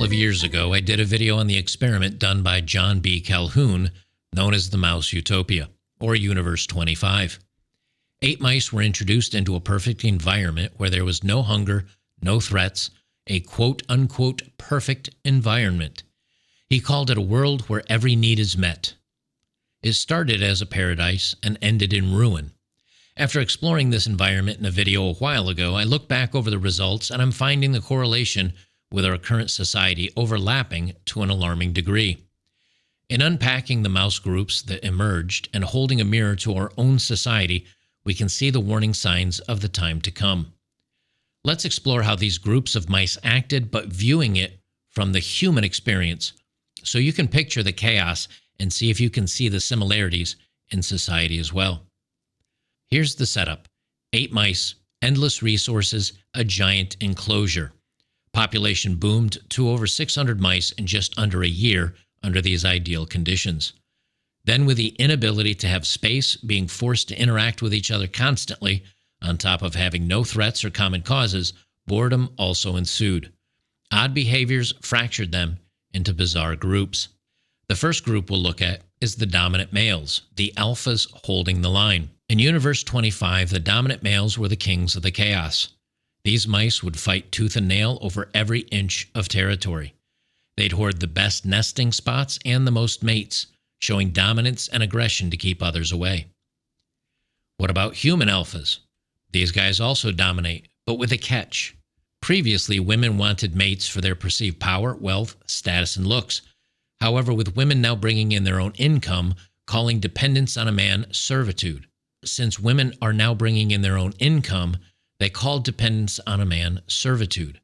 couple of years ago, I did a video on the experiment done by John B. Calhoun, known as the Mouse Utopia, or Universe 25. 8 mice were introduced into a perfect environment where there was no hunger, no threats, a quote-unquote perfect environment. He called it a world where every need is met. It started as a paradise and ended in ruin. After exploring this environment in a video a while ago, I look back over the results and I'm finding the correlation with our current society overlapping to an alarming degree. In unpacking the mouse groups that emerged and holding a mirror to our own society, we can see the warning signs of the time to come. Let's explore how these groups of mice acted, but viewing it from the human experience, so you can picture the chaos and see if you can see the similarities in society as well. Here's the setup. 8 mice, endless resources, a giant enclosure. Population boomed to over 600 mice in just under a year under these ideal conditions. Then, with the inability to have space, being forced to interact with each other constantly, on top of having no threats or common causes, boredom also ensued. Odd behaviors fractured them into bizarre groups. The first group we'll look at is the dominant males, the alphas holding the line. In Universe 25, the dominant males were the kings of the chaos. These mice would fight tooth and nail over every inch of territory. They'd hoard the best nesting spots and the most mates, showing dominance and aggression to keep others away. What about human alphas? These guys also dominate, but with a catch. Previously, women wanted mates for their perceived power, wealth, status, and looks. However, with women now bringing in their own income, calling dependence on a man servitude. Since women are now bringing in their own income, they call dependence on a man servitude.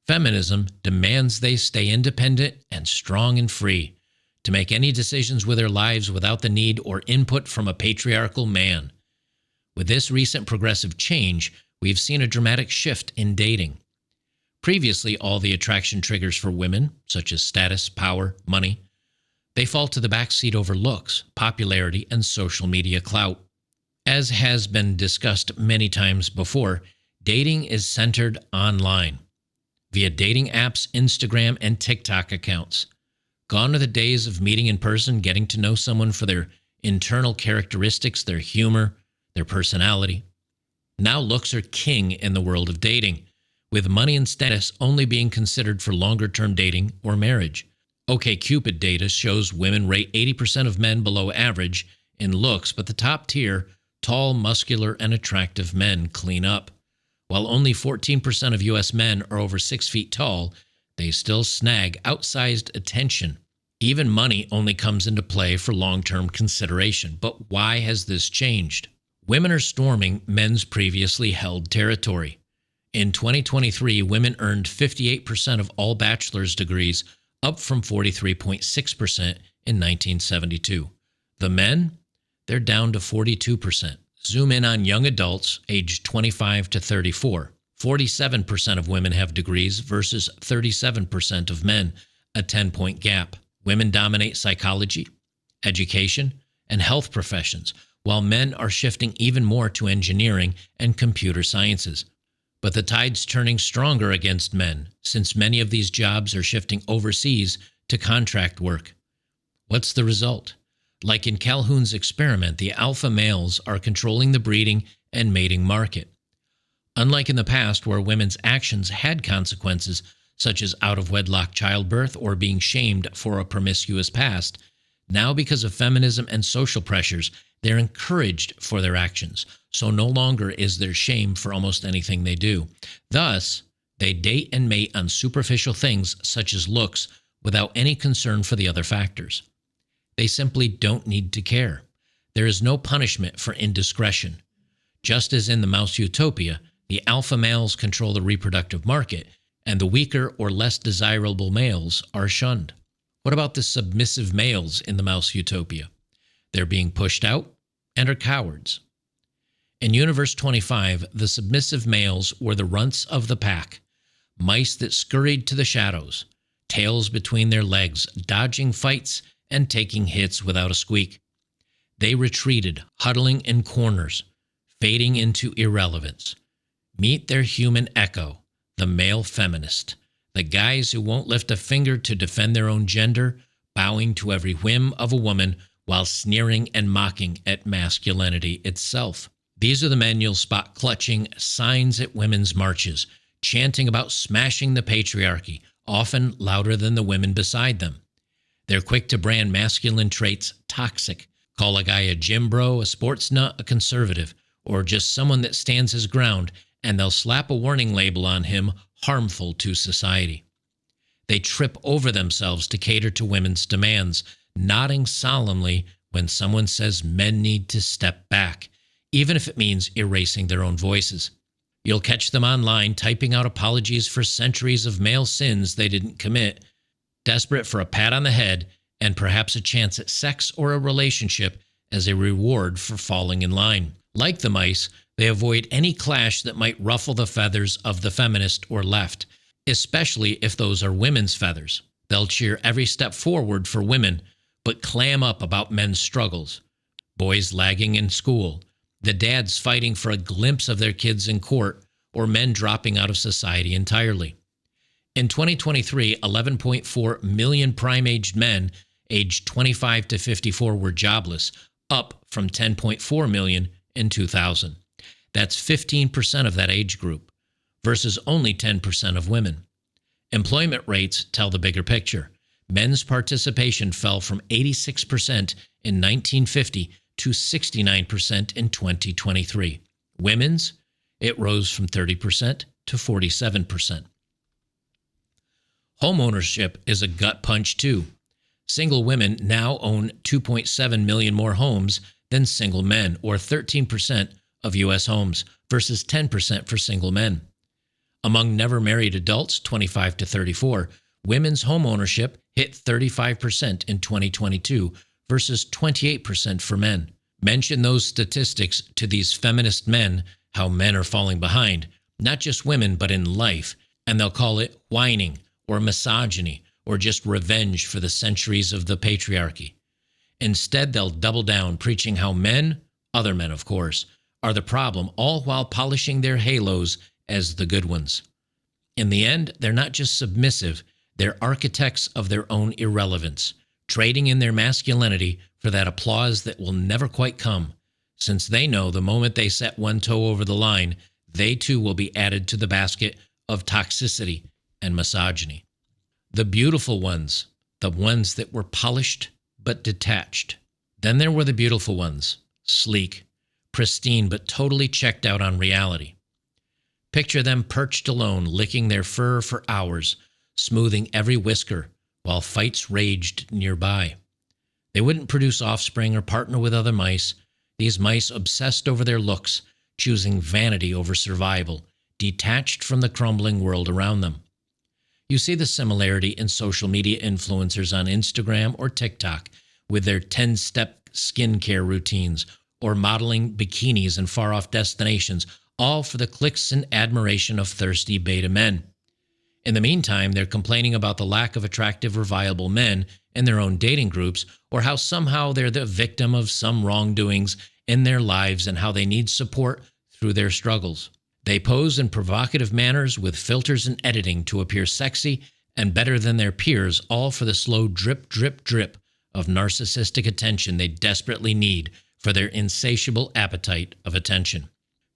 Feminism demands they stay independent and strong and free to make any decisions with their lives without the need or input from a patriarchal man. With this recent progressive change, we've seen a dramatic shift in dating. Previously, all the attraction triggers for women, such as status, power, money, they fall to the backseat over looks, popularity, and social media clout. As has been discussed many times before, dating is centered online, via dating apps, Instagram, and TikTok accounts. Gone are the days of meeting in person, getting to know someone for their internal characteristics, their humor, their personality. Now looks are king in the world of dating, with money and status only being considered for longer-term dating or marriage. OkCupid data shows women rate 80% of men below average in looks, but the top tier, tall, muscular, and attractive men clean up. While only 14% of U.S. men are over 6 feet tall, they still snag outsized attention. Even money only comes into play for long-term consideration. But why has this changed? Women are storming men's previously held territory. In 2023, women earned 58% of all bachelor's degrees, up from 43.6% in 1972. The men? They're down to 42%. Zoom in on young adults aged 25 to 34. 47% of women have degrees versus 37% of men, a 10-point gap. Women dominate psychology, education, and health professions, while men are shifting even more to engineering and computer sciences. But the tide's turning stronger against men, since many of these jobs are shifting overseas to contract work. What's the result? Like in Calhoun's experiment, the alpha males are controlling the breeding and mating market. Unlike in the past, where women's actions had consequences, such as out-of-wedlock childbirth or being shamed for a promiscuous past, now because of feminism and social pressures, they're encouraged for their actions, so no longer is there shame for almost anything they do. Thus, they date and mate on superficial things such as looks without any concern for the other factors. They simply don't need to care. There is no punishment for indiscretion. Just as in the Mouse Utopia, the alpha males control the reproductive market, and the weaker or less desirable males are shunned. What about the submissive males in the Mouse Utopia? They're being pushed out and are cowards. In Universe 25, the submissive males were the runts of the pack, mice that scurried to the shadows, tails between their legs, dodging fights and taking hits without a squeak. They retreated, huddling in corners, fading into irrelevance. Meet their human echo, the male feminist. The guys who won't lift a finger to defend their own gender, bowing to every whim of a woman while sneering and mocking at masculinity itself. These are the men you'll spot clutching signs at women's marches, chanting about smashing the patriarchy, often louder than the women beside them. They're quick to brand masculine traits toxic, call a guy a gym bro, a sports nut, a conservative, or just someone that stands his ground, and they'll slap a warning label on him, harmful to society. They trip over themselves to cater to women's demands, nodding solemnly when someone says men need to step back, even if it means erasing their own voices. You'll catch them online typing out apologies for centuries of male sins they didn't commit, desperate for a pat on the head and perhaps a chance at sex or a relationship as a reward for falling in line. Like the mice, they avoid any clash that might ruffle the feathers of the feminist or left, especially if those are women's feathers. They'll cheer every step forward for women, but clam up about men's struggles. Boys lagging in school, the dads fighting for a glimpse of their kids in court, or men dropping out of society entirely. In 2023, 11.4 million prime-aged men aged 25 to 54 were jobless, up from 10.4 million in 2000. That's 15% of that age group, versus only 10% of women. Employment rates tell the bigger picture. Men's participation fell from 86% in 1950 to 69% in 2023. Women's, it rose from 30% to 47%. Homeownership is a gut punch too. Single women now own 2.7 million more homes than single men, or 13% of U.S. homes, versus 10% for single men. Among never married adults 25 to 34, women's homeownership hit 35% in 2022 versus 28% for men. Mention those statistics to these feminist men, how men are falling behind, not just women, but in life, and they'll call it whining or misogyny or just revenge for the centuries of the patriarchy. Instead, they'll double down, preaching how men, other men of course, are the problem, all while polishing their halos as the good ones. In the end, they're not just submissive, they're architects of their own irrelevance, trading in their masculinity for that applause that will never quite come, since they know the moment they set one toe over the line, they too will be added to the basket of toxicity and misogyny. The beautiful ones, the ones that were polished but detached. Then there were the beautiful ones, sleek, pristine, but totally checked out on reality. Picture them perched alone, licking their fur for hours, smoothing every whisker, while fights raged nearby. They wouldn't produce offspring or partner with other mice. These mice obsessed over their looks, choosing vanity over survival, detached from the crumbling world around them. You see the similarity in social media influencers on Instagram or TikTok with their 10-step skincare routines or modeling bikinis in far-off destinations, all for the clicks and admiration of thirsty beta men. In the meantime, they're complaining about the lack of attractive or viable men in their own dating groups, or how somehow they're the victim of some wrongdoings in their lives and how they need support through their struggles. They pose in provocative manners with filters and editing to appear sexy and better than their peers, all for the slow drip, drip, drip of narcissistic attention they desperately need for their insatiable appetite of attention.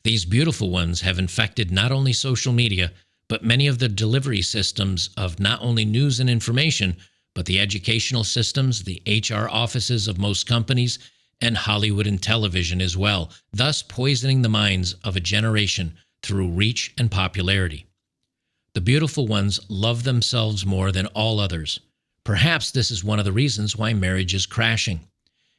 These beautiful ones have infected not only social media, but many of the delivery systems of not only news and information, but the educational systems, the HR offices of most companies, and Hollywood and television as well, thus poisoning the minds of a generation through reach and popularity. The beautiful ones love themselves more than all others. Perhaps this is one of the reasons why marriage is crashing.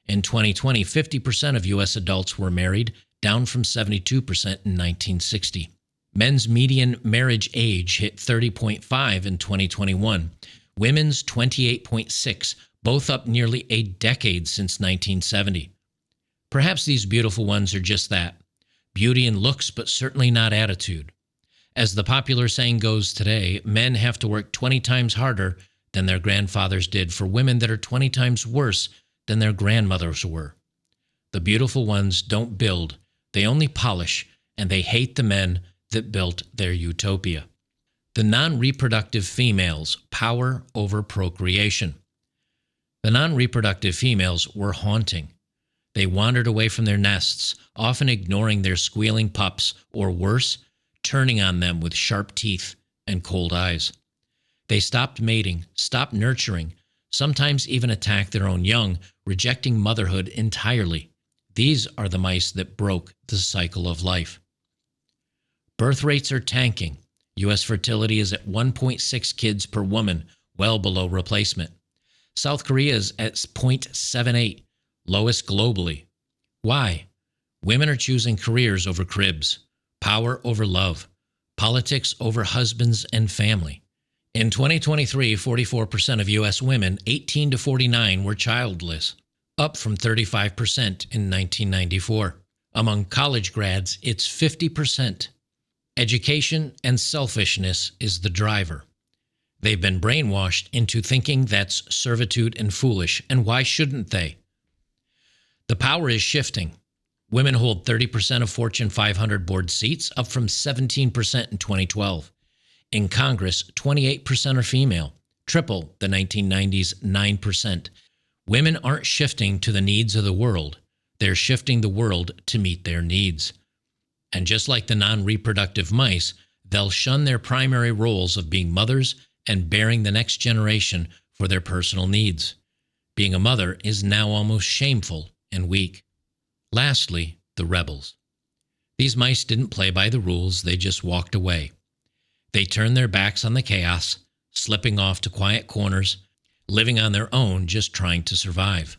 In 2020, 50% of U.S. adults were married, down from 72% in 1960. Men's median marriage age hit 30.5 in 2021. Women's 28.6, both up nearly a decade since 1970. Perhaps these beautiful ones are just that. Beauty and looks, but certainly not attitude. As the popular saying goes today, men have to work 20 times harder than their grandfathers did for women that are 20 times worse than their grandmothers were. The beautiful ones don't build, they only polish, and they hate the men that built their utopia. The non-reproductive females' power over procreation. The non-reproductive females were haunting. They wandered away from their nests, often ignoring their squealing pups, or worse, turning on them with sharp teeth and cold eyes. They stopped mating, stopped nurturing, sometimes even attacked their own young, rejecting motherhood entirely. These are the mice that broke the cycle of life. Birth rates are tanking. U.S. fertility is at 1.6 kids per woman, well below replacement. South Korea is at 0.78, lowest globally. Why? Women are choosing careers over cribs, power over love, politics over husbands and family. In 2023, 44% of U.S. women 18 to 49 were childless, up from 35% in 1994. Among college grads, it's 50%. Education and selfishness is the driver. They've been brainwashed into thinking that's servitude and foolish, and why shouldn't they? The power is shifting. Women hold 30% of Fortune 500 board seats, up from 17% in 2012. In Congress, 28% are female, triple the 1990s 9%. Women aren't shifting to the needs of the world. They're shifting the world to meet their needs. And just like the non-reproductive mice, they'll shun their primary roles of being mothers and bearing the next generation for their personal needs. Being a mother is now almost shameful and weak. Lastly, the rebels. These mice didn't play by the rules, they just walked away. They turned their backs on the chaos, slipping off to quiet corners, living on their own, just trying to survive.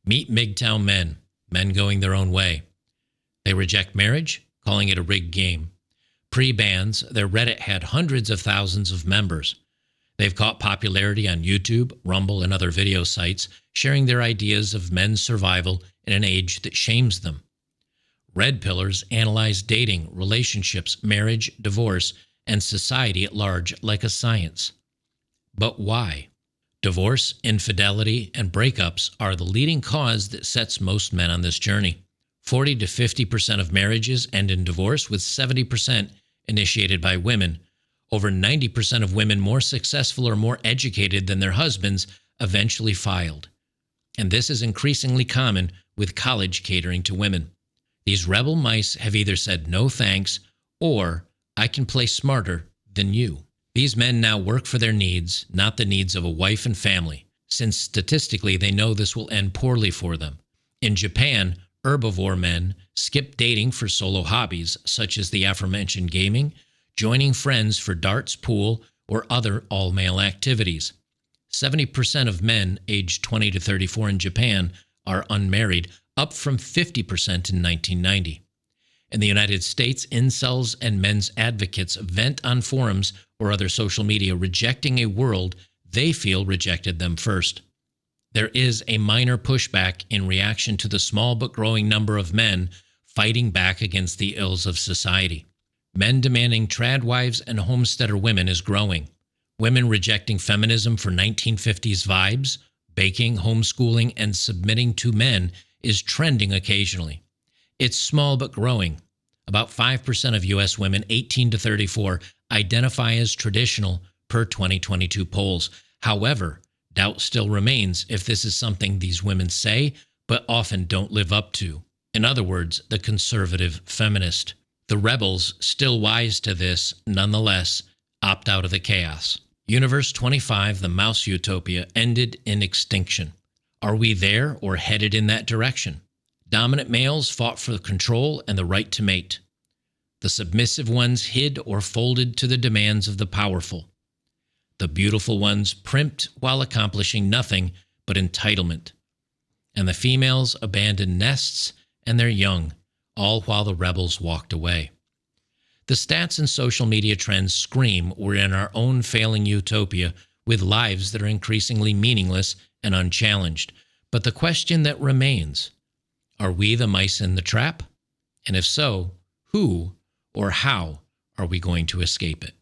Meet MGTOW men, men going their own way. They reject marriage, calling it a rigged game. Pre-bans, their Reddit had hundreds of thousands of members. They've caught popularity on YouTube, Rumble, and other video sites, sharing their ideas of men's survival in an age that shames them. Red pillars analyze dating, relationships, marriage, divorce, and society at large like a science. But why? Divorce, infidelity, and breakups are the leading cause that sets most men on this journey. 40 to 50% of marriages end in divorce, with 70% initiated by women. Over 90% of women more successful or more educated than their husbands eventually filed. And this is increasingly common with college catering to women. These rebel mice have either said no thanks or I can play smarter than you. These men now work for their needs, not the needs of a wife and family, since statistically they know this will end poorly for them. In Japan, herbivore men skip dating for solo hobbies, such as the aforementioned gaming, joining friends for darts, pool, or other all-male activities. 70% of men aged 20 to 34 in Japan are unmarried, up from 50% in 1990. In the United States, incels and men's advocates vent on forums or other social media, rejecting a world they feel rejected them first. There is a minor pushback in reaction to the small but growing number of men fighting back against the ills of society. Men demanding trad wives and homesteader women is growing. Women rejecting feminism for 1950s vibes, baking, homeschooling, and submitting to men is trending occasionally. It's small but growing. About 5% of U.S. women 18 to 34 identify as traditional per 2022 polls. However, doubt still remains if this is something these women say but often don't live up to. In other words, the conservative feminist. The rebels, still wise to this, nonetheless, opt out of the chaos. Universe 25, the Mouse Utopia, ended in extinction. Are we there or headed in that direction? Dominant males fought for control and the right to mate. The submissive ones hid or folded to the demands of the powerful. The beautiful ones primped while accomplishing nothing but entitlement. And the females abandoned nests and their young, all while the rebels walked away. The stats and social media trends scream we're in our own failing utopia with lives that are increasingly meaningless and unchallenged. But the question that remains, are we the mice in the trap? And if so, who or how are we going to escape it?